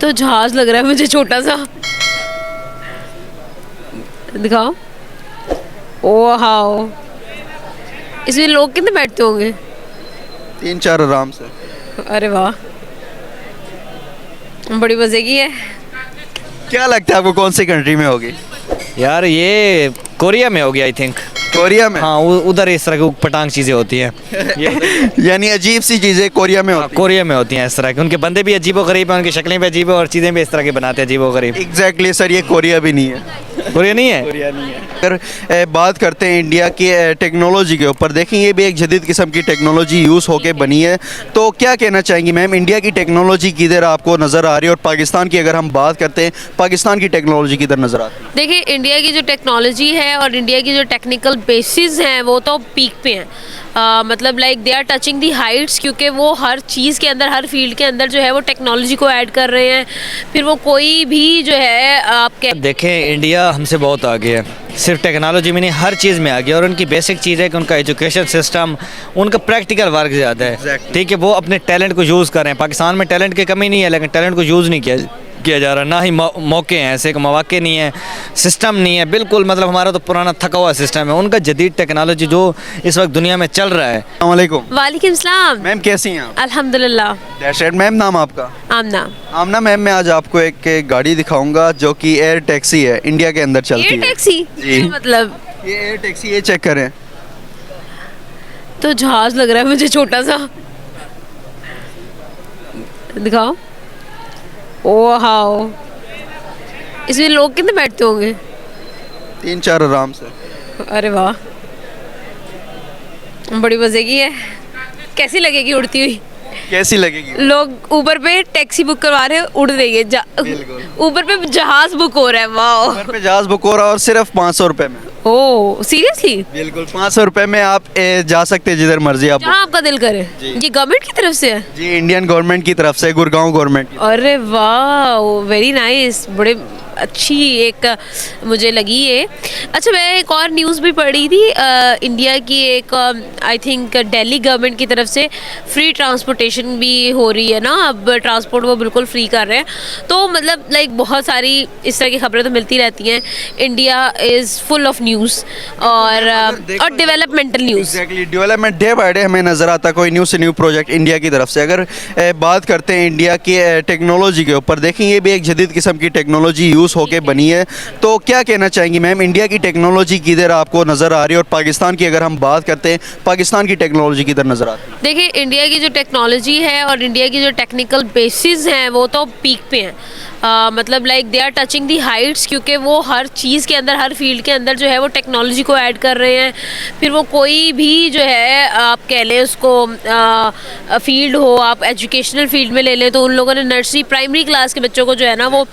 तो जहाज लग रहा है मुझे छोटा सा। दिखाओ। ओ हाओ, इसमें लोग कितने बैठते होंगे? 3-4 आराम से। अरे वाह, बड़ी मजे की है। क्या लगता है आपको कौन सी कंट्री में होगी? यार ये कोरिया में होगी आई थिंक। कोरिया में? हाँ उधर इस तरह की पटांग चीज़ें होती हैं। यानी अजीब सी चीज़ें कोरिया में होती हैं। कोरिया में होती हैं इस तरह की, उनके बंदे भी अजीबो गरीब हैं, उनकी शक्लें भी अजीब है और चीज़ें भी इस तरह की बनाते हैं अजीबो गरीब। एग्जैक्टली सर, ये कोरिया भी नहीं है। कोरिया नहीं है? कोरिया नहीं है। अगर बात करते हैं इंडिया की टेक्नोलॉजी के ऊपर, देखें ये भी एक जदीद किस्म की टेक्नोलॉजी यूज़ होके बनी है, तो क्या कहना चाहेंगी मैम, इंडिया की टेक्नोलॉजी किधर आपको नज़र आ रही है और पाकिस्तान की अगर हम बात करते हैं, पाकिस्तान की टेक्नोलॉजी किधर नज़र आती है? देखिए, इंडिया की जो टेक्नोलॉजी है और इंडिया की जो टेक्निकल बेसिस हैं वो तो पीक पे हैं। मतलब like they are touching the heights, क्योंकि वो हर चीज़ के अंदर, हर फील्ड के अंदर जो है वो टेक्नोलॉजी को ऐड कर रहे हैं। फिर वो कोई भी जो है आप देखें, इंडिया हमसे बहुत आगे है, सिर्फ टेक्नोलॉजी में नहीं हर चीज़ में आगे। और उनकी बेसिक चीज़ है कि उनका एजुकेशन सिस्टम, उनका प्रैक्टिकल वर्क ज़्यादा है। ठीक है, वो अपने टैलेंट को यूज़ कर रहे हैं। पाकिस्तान में टैलेंट की कमी नहीं है, लेकिन टैलेंट को यूज़ नहीं किया जा रहा, ना ही मौके हैं, ऐसे मौके नहीं है, सिस्टम नहीं है बिल्कुल। मतलब हमारा तो पुराना थका हुआ सिस्टम है, उनका जदीद टेक्नोलॉजी जो इस वक्त दुनिया में चल रहा है। अस्सलाम वालेकुम। वालेकुम सलाम। मैम कैसी हैं आप? अल्हम्दुलिल्लाह। That's it. मैम नाम आपका? आमना। आमना मैम, मैं आज आपको एक गाड़ी दिखाऊंगा जो कि एयर टैक्सी है, इंडिया के अंदर चलती एयर है। टैक्सी? जी। मतलब ये एयर टैक्सी, ये चेक करें। तो जहाज लग रहा है मुझे छोटा सा। दिखाओ। ओ हाओ, इसमें लोग कितने बैठते होंगे? 3-4 आराम से। अरे वाह, बड़ी मजे की है। कैसी लगेगी उड़ती हुई? कैसी लगेगी? लोग ऊपर पे टैक्सी बुक करवा रहे हैं, उड़ रही है। बिल्कुल। ऊपर पे जहाज बुक हो रहा है। वाह। घर पे जहाज बुक हो रहा है और सिर्फ 500 रुपए में। Oh seriously? बिल्कुल 500 रुपए में आप जा सकते हैं जिधर मर्जी आप। जहाँ आपका दिल करे। ये गवर्नमेंट की तरफ से है? जी, इंडियन गवर्नमेंट की तरफ से, गुड़गांव गवर्नमेंट की। अरे वाह, वेरी नाइस। बड़े अच्छी एक मुझे लगी ये। अच्छा, मैं एक और न्यूज़ भी पढ़ी थी, इंडिया की एक, आई थिंक दिल्ली गवर्नमेंट की तरफ से फ्री ट्रांसपोर्टेशन भी हो रही है ना, अब ट्रांसपोर्ट वो बिल्कुल फ्री कर रहे हैं। तो मतलब लाइक बहुत सारी इस तरह की खबरें तो मिलती रहती हैं। India is full of news और developmental news. Exactly, development day by day हमें नज़र आता है, कोई न्यू से न्यू प्रोजेक्ट इंडिया की तरफ से। अगर बात करते हैं इंडिया की टेक्नोलॉजी के ऊपर, देखें ये भी एक जदीद किस्म की टेक्नोलॉजी यूज़ होके बनी है, तो क्या कहना चाहेंगी मैम, इंडिया की टेक्नोलॉजी किधर आपको नज़र आ रही है और पाकिस्तान की अगर हम बात करते हैं, पाकिस्तान की टेक्नोलॉजी किधर नज़र आती है? देखिए, इंडिया की जो टेक्नोलॉजी है और इंडिया की जो टेक्निकल बेसिस हैं वो तो पीक पे हैं। मतलब like they are touching the heights, क्योंकि वो हर चीज़ के अंदर, हर फील्ड के अंदर जो है वो टेक्नोलॉजी को ऐड कर रहे हैं। फिर वो कोई भी जो है आप कह लें उसको फील्ड हो, आप एजुकेशनल फील्ड में ले लें, तो उन लोगों ने नर्सरी प्राइमरी क्लास के बच्चों को जो है ना वो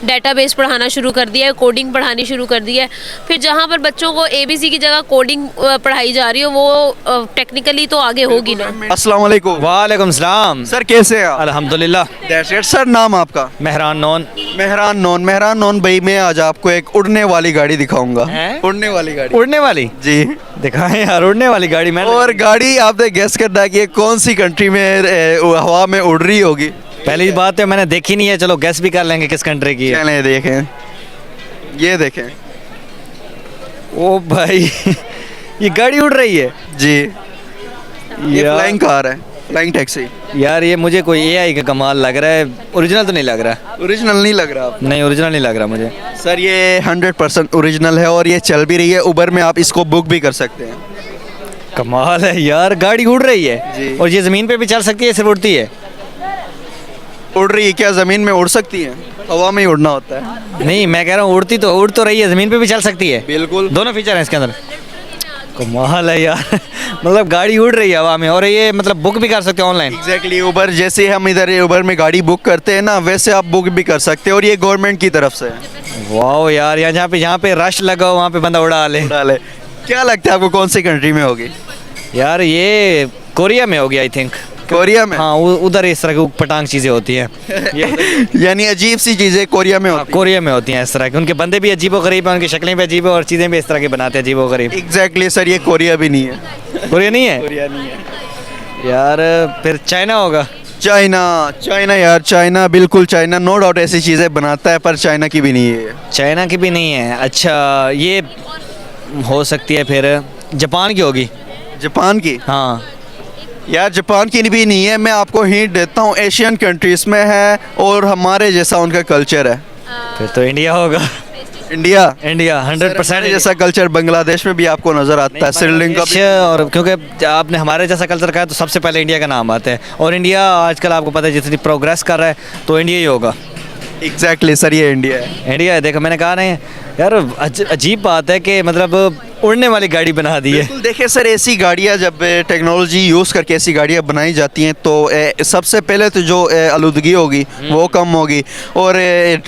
डेटाबेस पढ़ाना शुरू कर दिया है, कोडिंग पढ़ानी शुरू कर दी है। फिर जहाँ पर बच्चों को ABC की जगह कोडिंग पढ़ाई जा रही है, वो टेक्निकली तो आगे होगी ना। अस्सलाम वालेकुम। वालेकुम सलाम। सर कैसे हैं आप? अल्हम्दुलिल्लाह। That's it. सर नाम आपका? मेहरान नॉन। मेहरान नॉन भाई, मैं आज आपको एक उड़ने वाली गाड़ी दिखाऊंगा। हैं? उड़ने वाली गाड़ी। उड़ने वाली? जी दिखाएं यार, उड़ने वाली गाड़ी। मैं और गाड़ी आपने गेस करना है कि ये कौन सी कंट्री में हवा में उड़ रही होगी। पहली बात है मैंने देखी नहीं है, चलो गैस भी कर लेंगे किस कंट्री की है। चलें देखें, ये देखें। ओ भाई ये गाड़ी उड़ रही है जी, ये यार। फ्लाइंग कार है, फ्लाइंग टैक्सी। यार ये मुझे कोई AI का कमाल लग रहा है, ओरिजिनल तो नहीं लग रहा। ओरिजिनल नहीं लग रहा आप? नहीं ओरिजिनल नहीं लग रहा मुझे। सर ये 100% ओरिजिनल है और ये चल भी रही है, उबर में आप इसको बुक भी कर सकते हैं। कमाल है यार, गाड़ी उड़ रही है जी। और ये ज़मीन पे भी चल सकती है, सिर्फ उड़ती है? उड़ रही है क्या? ज़मीन में उड़ सकती है? हवा में ही उड़ना होता है। नहीं मैं कह रहा हूँ उड़ती तो उड़ तो रही है, ज़मीन पे भी चल सकती है। बिल्कुल, दोनों फीचर हैं इसके अंदर। कमाल है यार मतलब गाड़ी उड़ रही है हवा में और ये मतलब बुक भी कर सकते हो ऑनलाइन। एग्जैक्टली, उबर जैसे हम इधर उबर में गाड़ी बुक करते हैं ना, वैसे आप बुक भी कर सकते हैं और ये गवर्नमेंट की तरफ से है। वाह यार, यहाँ जहाँ पे रश लगा हो वहाँ पे बंदा उड़ा ले। क्या लगता है आपको कौन सी कंट्री में होगी? यार ये कोरिया में होगी आई थिंक। कोरिया में? हाँ उधर इस तरह की पटांग चीज़ें होती हैं। यानी अजीब सी चीज़ें कोरिया में होती हैं। कोरिया में होती हैं इस तरह की, उनके बंदे भी अजीबो गरीब हैं, उनकी शक्लें भी अजीब है और चीज़ें भी इस तरह की बनाते हैं अजीबो गरीब। एग्जैक्टली सर, ये कोरिया भी नहीं है। कोरिया नहीं है? कोरिया नहीं है। यार फिर चाइना होगा। चाइना, चाइना यार, चाइना बिल्कुल, चाइना नो डाउट ऐसी चीज़ें बनाता है, पर चाइना की भी नहीं है। चाइना की भी नहीं है। अच्छा, ये हो सकती है फिर जापान की होगी। जापान की? हाँ। यार जापान की भी नहीं है, मैं आपको हिंट देता हूँ, एशियन कंट्रीज में है और हमारे जैसा उनका कल्चर है। फिर तो इंडिया होगा। इंडिया? इंडिया 100% हमारे जैसा कल्चर बांग्लादेश में भी आपको नज़र आता है, श्रीलंका भी। और क्योंकि आपने हमारे जैसा कल्चर कहा है तो सबसे पहले इंडिया का नाम आता है, और इंडिया आजकल आपको पता है जितनी प्रोग्रेस कर रहा है तो इंडिया ही होगा। एग्जैक्टली सर, ये इंडिया है। इंडिया है, देखो मैंने कहा नहीं यार, अजीब बात है कि मतलब उड़ने वाली गाड़ी बना दी है। बिल्कुल, देखिए सर, ऐसी गाड़ियाँ जब टेक्नोलॉजी यूज़ करके ऐसी गाड़ियाँ बनाई जाती हैं तो सबसे पहले तो जो आलूदगी होगी वो कम होगी, और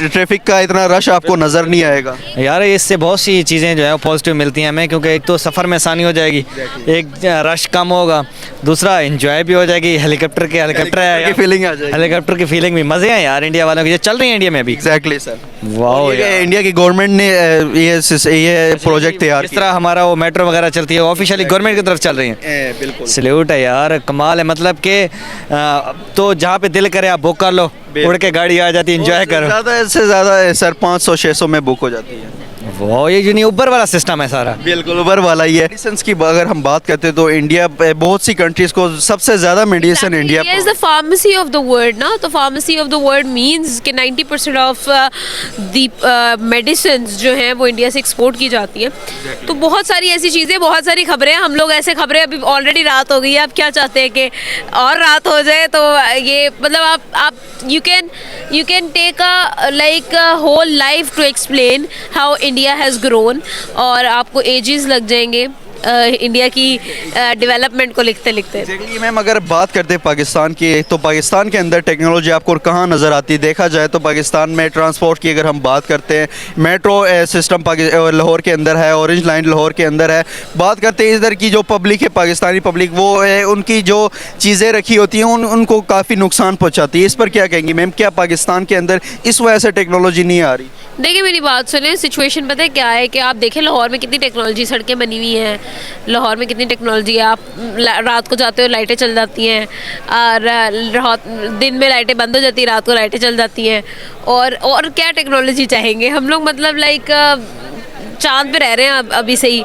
ट्रैफिक का इतना रश आपको नज़र नहीं आएगा। यार इससे बहुत सी चीज़ें जो है पॉजिटिव मिलती हैं हमें, क्योंकि एक तो सफ़र में आसानी हो जाएगी, एक रश कम होगा, दूसरा एंजॉय भी हो जाएगी। हेलीकॉप्टर की फीलिंग आ जाएगी। हेलीकॉप्टर की फीलिंग भी, मज़े हैं यार इंडिया वालों की, जो चल रही है इंडिया में अभी। Exactly sir. वाह, इंडिया की गवर्नमेंट ने ये प्रोजेक्ट तैयार इस तरह हमारा वो मेट्रो वगैरह चलती है ऑफिशियली गवर्नमेंट की तरफ चल रही है। बिल्कुल सल्यूट है यार, कमाल है। मतलब कि तो जहाँ पे दिल करे आप बुक कर लो, उड़ के गाड़ी आ जाती है, एंजॉय करो। ज़्यादा से ज़्यादा सर 500-600 में बुक हो जाती है। वो ये जो नहीं ऊबर वाला सिस्टम है सारा। बिल्कुल ऊबर वाला ही है। मेडिसिन की अगर हम बात करते हैं तो इंडिया बहुत सी कंट्रीज को सबसे ज़्यादा medicine India India is the pharmacy of the world ना, तो pharmacy of the world means कि 90% of the medicines जो हैं वो इंडिया से एक्सपोर्ट की जाती हैं। तो बहुत सारी ऐसी चीज़ें, बहुत सारी खबरें, हम लोग ऐसे खबरें, अभी ऑलरेडी रात हो गई है, आप क्या चाहते हैं कि और रात हो जाए? तो ये मतलब आप you can take a like a whole life to explain how India has grown, और आपको एजेस लग जाएंगे इंडिया की डेवलपमेंट को लिखते लिखते। एग्जैक्टली मैम, अगर बात करते हैं पाकिस्तान की, तो पाकिस्तान के अंदर टेक्नोलॉजी आपको कहाँ नज़र आती है? देखा जाए तो पाकिस्तान में ट्रांसपोर्ट की अगर हम बात करते हैं, मेट्रो सिस्टम लाहौर के अंदर है, ऑरेंज लाइन लाहौर के अंदर है। बात करते हैं इधर की जो पब्लिक है, पाकिस्तानी पब्लिक, वो उनकी जो चीज़ें रखी होती हैं उनको काफ़ी नुकसान पहुँचाती है। इस पर क्या कहेंगी मैम? क्या पाकिस्तान के अंदर इस वजह से टेक्नोलॉजी नहीं आ रही? देखिए मेरी बात सुने, सिचुएशन पता है क्या है कि आप देखें लाहौर में कितनी टेक्नोलॉजी, सड़कें बनी हुई हैं लाहौर में, कितनी टेक्नोलॉजी है। आप रात को जाते हो लाइटें चल जाती हैं, और दिन में लाइटें बंद हो जाती हैं, रात को लाइटें चल जाती हैं। और क्या टेक्नोलॉजी चाहेंगे हम लोग? मतलब लाइक चांद पे रह रहे हैं अभी से ही,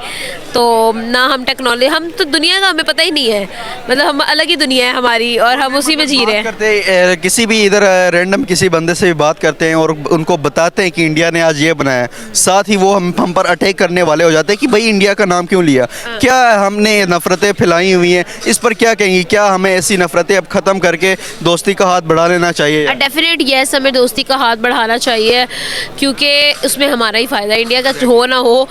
तो ना हम टेक्नोलॉजी, हम तो दुनिया का हमें पता ही नहीं है, मतलब हम अलग ही दुनिया है हमारी और हम उसी में जी रहे हैं। करते किसी भी इधर रैंडम किसी बंदे से भी बात करते हैं और उनको बताते हैं कि इंडिया ने आज ये बनाया, साथ ही वो हम पर अटैक करने वाले हो जाते हैं कि भाई इंडिया का नाम क्यों लिया, क्या हमने नफ़रतें फैलाई हुई हैं? इस पर क्या कहेंगी? क्या हमें ऐसी नफ़रतें अब ख़त्म करके दोस्ती का हाथ बढ़ा लेना चाहिए? डेफिनेट येस, हमें दोस्ती का हाथ बढ़ाना चाहिए, क्योंकि उसमें हमारा ही फ़ायदा, इंडिया का हो ना हो,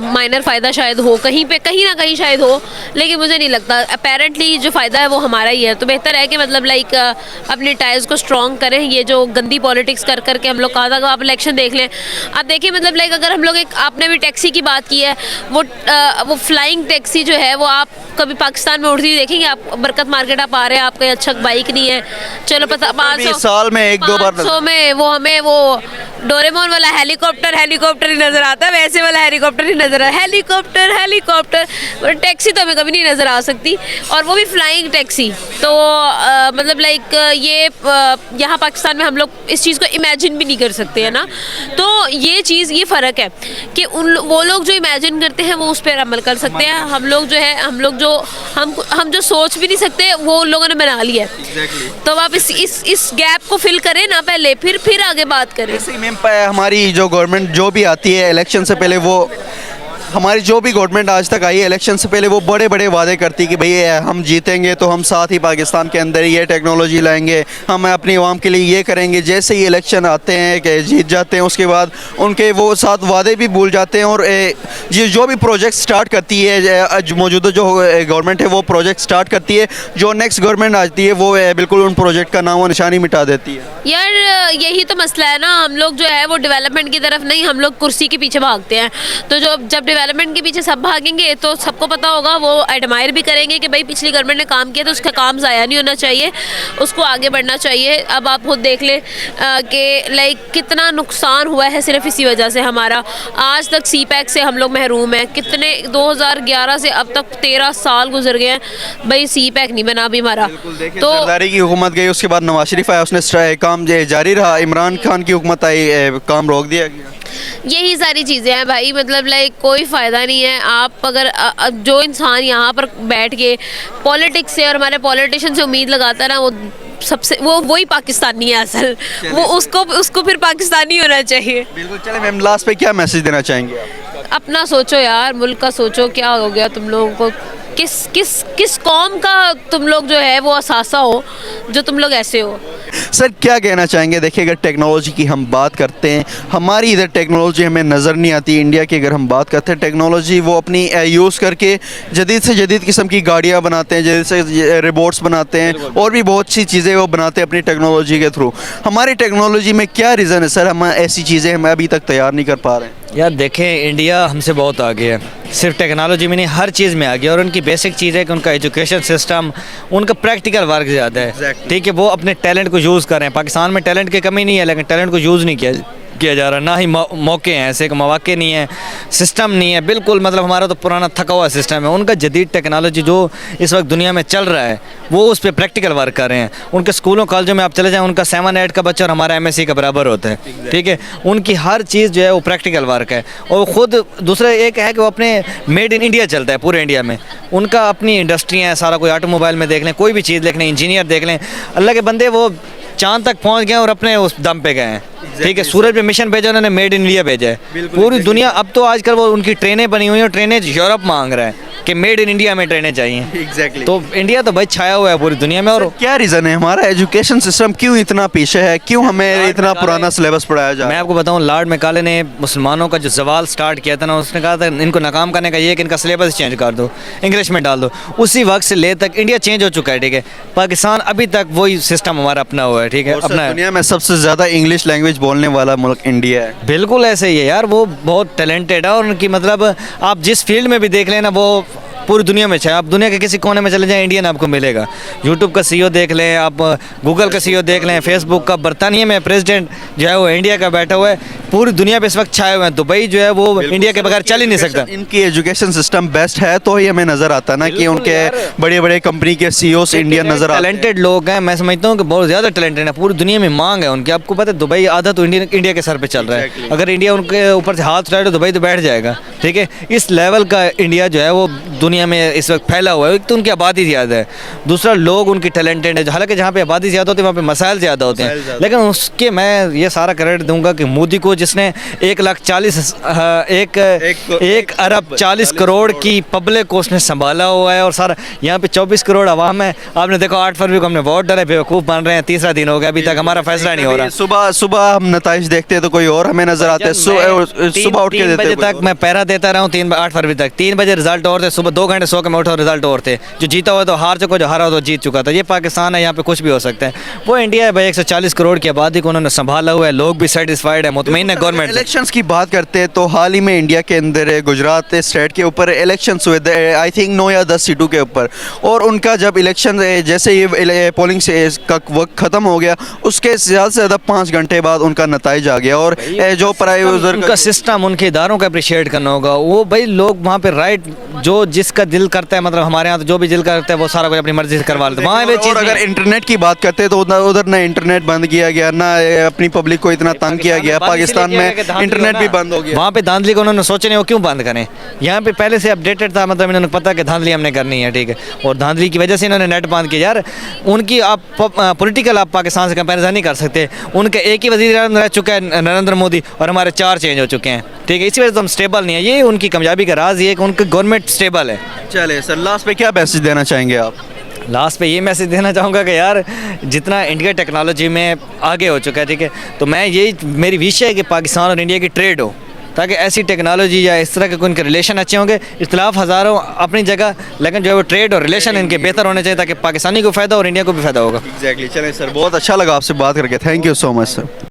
माइनर फ़ायदा शायद हो कहीं पे, कहीं ना कहीं शायद हो, लेकिन मुझे नहीं लगता। अपेरेंटली जो फ़ायदा है वो हमारा ही है। तो बेहतर है कि मतलब लाइक अपने टाइज को स्ट्रॉन्ग करें। ये जो गंदी पॉलिटिक्स कर करके हम लोग कहा था, आप इलेक्शन देख लें, आप देखिए मतलब लाइक अगर हम लोग एक, आपने भी टैक्सी की बात की है, वो फ्लाइंग टैक्सी जो है वो आप कभी पाकिस्तान में उड़ती हुई देखेंगे? आप बरकत मार्केट आप आ रहे हैं, आपका अच्छा बाइक नहीं है, चलो पता 500 साल में 1-2 बार 500 में वो हमें वो डोरेमोन वाला हेलीकॉप्टर ही नज़र आता है, वैसे वाला हेलीकॉप्टर ही नज़र आता है। हेलीकॉप्टर टैक्सी तो हमें कभी नहीं नज़र आ सकती, और वो भी फ्लाइंग टैक्सी। तो मतलब लाइक ये यहाँ पाकिस्तान में हम लोग इस चीज़ को इमेजिन भी नहीं कर सकते है ना। तो ये चीज़, ये फ़र्क है कि वो लोग जो इमेजिन करते हैं वो उस पर अमल कर सकते हैं। हम लोग जो है, हम जो सोच भी नहीं सकते वो उन लोगों ने बना लिया है। तो आप इस गैप को फिल करें ना पहले, फिर आगे बात करें। हमारी जो गवर्नमेंट जो भी आती है इलेक्शन से पहले, वो हमारी जो भी गवर्नमेंट आज तक आई है इलेक्शन से पहले, वो बड़े बड़े वादे करती कि भाई हम जीतेंगे तो हम साथ ही पाकिस्तान के अंदर ये टेक्नोलॉजी लाएंगे, हम अपनी आवाम के लिए ये करेंगे। जैसे ही इलेक्शन आते हैं कि जीत जाते हैं, उसके बाद उनके वो साथ वादे भी भूल जाते हैं, और जो भी प्रोजेक्ट स्टार्ट करती है मौजूदा जो गवर्नमेंट है वो प्रोजेक्ट स्टार्ट करती है, जो नेक्स्ट गवर्नमेंट आती है वो बिल्कुल उन प्रोजेक्ट का नाम व निशानी मिटा देती है। यार यही तो मसला है ना, हम लोग जो है वो डेवलपमेंट की तरफ नहीं, हम लोग कुर्सी के पीछे भागते हैं। तो जब डेवलपमेंट के पीछे सब भागेंगे तो सबको पता होगा, वो एडमायर भी करेंगे कि भाई पिछली गवर्नमेंट ने काम किया तो उसका काम ज़ाया नहीं होना चाहिए, उसको आगे बढ़ना चाहिए। अब आप खुद देख लें कि लाइक कितना नुकसान हुआ है सिर्फ इसी वजह से हमारा। आज तक सी पैक से हम लोग महरूम हैं, कितने 2011 से अब तक 13 साल गुजर गए हैं, भाई सी पैक नहीं बना अभी हमारा। तो जरदारी की हुकूमत गई, उसके बाद नवाज शरीफ आया, उसने काम जारी रहा, इमरान खान की हुकूमत आई, काम रोक दिया गया। यही सारी चीज़ें हैं भाई, मतलब लाइक कोई फ़ायदा नहीं है। आप अगर जो इंसान यहाँ पर बैठ के पॉलिटिक्स से और हमारे पॉलिटिशियन से उम्मीद लगाता है ना, वो सबसे वही पाकिस्तानी है असल, वो उसको फिर पाकिस्तानी होना चाहिए। बिल्कुल। चले मैम, लास्ट पे क्या मैसेज देना चाहेंगे आप? अपना सोचो यार, मुल्क का सोचो, क्या हो गया तुम लोगों को, किस कौम का तुम लोग जो है वो असासा हो जो तुम लोग ऐसे हो। सर क्या कहना चाहेंगे? देखिए, अगर टेक्नोलॉजी की हम बात करते हैं, हमारी इधर टेक्नोलॉजी हमें नज़र नहीं आती। इंडिया की अगर हम बात करते हैं टेक्नोलॉजी, वो अपनी यूज़ करके जदीद से जदीद किस्म की गाड़ियाँ बनाते हैं, जदीद से रोबोट्स बनाते हैं, और भी बहुत सी चीज़ें वो बनाते हैं अपनी टेक्नोलॉजी के थ्रू। हमारी टेक्नोलॉजी में क्या रीज़न है सर, हम ऐसी चीज़ें हम अभी तक तैयार नहीं कर पा रहे हैं? यार देखें, इंडिया हमसे बहुत आगे है, सिर्फ टेक्नोलॉजी में नहीं हर चीज़ में आगे, और उनकी बेसिक चीज़ है कि उनका एजुकेशन सिस्टम, उनका प्रैक्टिकल वर्क ज़्यादा है। ठीक है, वो अपने टैलेंट को यूज़ कर रहे हैं। पाकिस्तान में टैलेंट की कमी नहीं है, लेकिन टैलेंट को यूज़ नहीं किया जा रहा, ना ही मौके हैं, ऐसे मौके नहीं है, सिस्टम नहीं है, बिल्कुल मतलब हमारा तो पुराना थका हुआ सिस्टम है। उनका जदीद टेक्नोलॉजी जो इस वक्त दुनिया में चल रहा है, वो उस पर प्रैक्टिकल वर्क कर रहे हैं। उनके स्कूलों कॉलेजों में आप चले जाएँ, उनका 7-8 का बच्चा और हमारा MSc का बराबर होता है। ठीक है, उनकी हर चीज़ जो है वो प्रैक्टिकल वर्क है। और ख़ुद दूसरा एक है कि वो अपने मेड इन इंडिया चलता है पूरे इंडिया में, उनका अपनी इंडस्ट्री है सारा। कोई ऑटोमोबाइल में देख लें, कोई भी चीज़ देख लें, इंजीनियर देख लें, अल्लाह के बंदे वो चांद तक पहुंच गए और अपने उस दम पे गए हैं। ठीक है, सूरज पे मिशन भेजा उन्होंने, मेड इन इंडिया भेजा है। पूरी दुनिया अब तो आजकल वो उनकी ट्रेनें बनी हुई हैं, ट्रेनें यूरोप मांग रहा है कि मेड इन इंडिया में ट्रेनें चाहिए। एग्जैक्टली। तो इंडिया तो भाई छाया हुआ है पूरी दुनिया में। और क्या रीज़न है, हमारा एजुकेशन सिस्टम क्यों इतना पीछे है, क्यों हमें इतना पुराना सिलेबस पढ़ाया जा रहा है? मैं आपको बताऊं, लॉर्ड मैकाले ने मुसलमानों का जो जवाल स्टार्ट किया था ना, उसने कहा था इनको नाकाम करने का ये कि इनका सिलेबस चेंज कर दो, इंग्लिश में डाल दो। उसी वक्त से ले तक इंडिया चेंज हो चुका है। ठीक है, पाकिस्तान अभी तक वही सिस्टम हमारा अपना हुआ है। ठीक है, अपना दुनिया में सबसे ज़्यादा इंग्लिश लैंग्वेज बोलने वाला मुल्क इंडिया है। बिल्कुल ऐसे ही है यार, वो बहुत टैलेंटेड है, और उनकी मतलब आप जिस फील्ड में भी देख लेना, वो पूरी दुनिया में चाहे आप दुनिया के किसी कोने में चले जाएं, इंडियन आपको मिलेगा। यूट्यूब का CEO देख लें आप, गूगल का CEO देख लें, फेसबुक का, बरतानिया में प्रेसिडेंट जो है वो इंडिया का बैठा हुआ है। पूरी दुनिया पे इस वक्त छाए हुए हैं। दुबई जो है वो इंडिया के बगैर चल ही नहीं सकता। इनकी एजुकेशन सिस्टम बेस्ट है तो ही हमें नज़र आता ना कि उनके बड़े बड़े कंपनी के CEOs इंडियन नज़र आते हैं। टैलेंटेड लोग हैं, मैं समझता हूँ कि बहुत ज़्यादा टैलेंटेड है, पूरी दुनिया में मांग है उनकी। आपको पता है दुबई आधा तो इंडिया के सर पे चल रहा है। अगर इंडिया उनके ऊपर से हाथ उठाए तो दुबई तो बैठ जाएगा। ठीक है, इस लेवल का इंडिया जो है वो दुनिया में इस वक्त फैला हुआ है। एक तो उनकी आबादी ज़्यादा है, दूसरा लोग उनकी टैलेंटेड है। हालांकि जहाँ पे आबादी ज़्यादा होती है वहाँ पे मसाइल ज़्यादा होते हैं, लेकिन उसके मैं ये सारा क्रेडिट दूंगा कि मोदी को, जिसने 1 अरब 40 करोड़ की पब्लिक को उसने संभाला हुआ है। और सारा यहाँ पे 24 करोड़ आवाम है। आपने देखो 8 फरवरी को हमने वोट डाले, बेवकूफ़ बन रहे हैं, तीसरा दिन हो गया, अभी तक हमारा फैसला नहीं हो रहा। सुबह हम नताइज देखते हैं तो कोई और हमें नजर आते हैं। सुबह उठ के 3 बजे तक मैं पैरा देता रहा हूँ, 8 फरवरी तक 3 बजे रिजल्ट और थे, सुबह 2 घंटे सो के मैं उठा, रिजल्ट और थे। जो जीता हुआ तो हार चुका, जो हारा हुआ तो जीत चुका था। ये पाकिस्तान है, यहाँ पे कुछ भी हो सकता है। वो इंडिया है भाई, 140 करोड़ की आबादी को उन्होंने संभाला हुआ है, लोग भी सेटिस्फाइड है, मुतमईन है गवर्नमेंट। इलेक्शंस की बात करते हैं तो हाल ही में इंडिया के अंदर गुजरात स्टेट के ऊपर इलेक्शंस हुए, आई थिंक 9 या 10 सीटों के ऊपर। और उनका जब इलेक्शन जैसे ये पोलिंग से का वक्त ख़त्म हो गया, उसके ज़्यादा से ज़्यादा 5 घंटे बाद उनका नताइज आ गया। और जो प्राइवेट उनका सिस्टम, उनके इदारों का अप्रिशिएट करना होगा। वो भाई लोग वहाँ पे राइट, जो जिसका दिल करता है, मतलब हमारे यहाँ तो जो भी दिल करता है वो सारा कुछ अपनी मर्जी से करवा लेते हैं वहाँ पे चीज़। अगर इंटरनेट की बात करते हैं तो उधर ना इंटरनेट बंद किया गया, ना अपनी पब्लिक को इतना तंग किया गया। पाकिस्तान में इंटरनेट भी बंद हो गया। वहाँ पे धांधली को उन्होंने सोचे नहीं वो क्यों बंद करें। यहाँ पे पहले से अपडेटेड था, मतलब इन्होंने पता कि धांधली हमने करनी है। ठीक है, और धांधली की वजह से इन्होंने नेट बंद किया। यार उनकी आप पॉलिटिकल आप पाकिस्तान से कंपैरिजन नहीं कर सकते। उनका एक ही वज़ीर आज़म रह चुका है नरेंद्र मोदी, और हमारे 4 चेंज हो चुके हैं। ठीक है, इसी वजह से हम स्टेबल नहीं है। ये उनकी कामयाबी का राज ये है कि उनकी गवर्नमेंट स्टेबल है। चले सर, लास्ट पे क्या मैसेज देना चाहेंगे आप? लास्ट पे ये मैसेज देना चाहूँगा कि यार जितना इंडिया टेक्नोलॉजी में आगे हो चुका है, ठीक है, तो मैं यही मेरी विश है कि पाकिस्तान और इंडिया की ट्रेड हो, ताकि ऐसी टेक्नोलॉजी या इस तरह के उनके रिलेशन अच्छे होंगे। इख्तिलाफ हज़ारों अपनी जगह, लेकिन जो है वो ट्रेड और रिलेशन इनके बेहतर होने चाहिए, ताकि पाकिस्तानी को फ़ायदा और इंडिया को भी फ़ायदा होगा। एग्जैक्टली। चलें सर, बहुत अच्छा लगा आपसे बात करके। Thank you so much sir.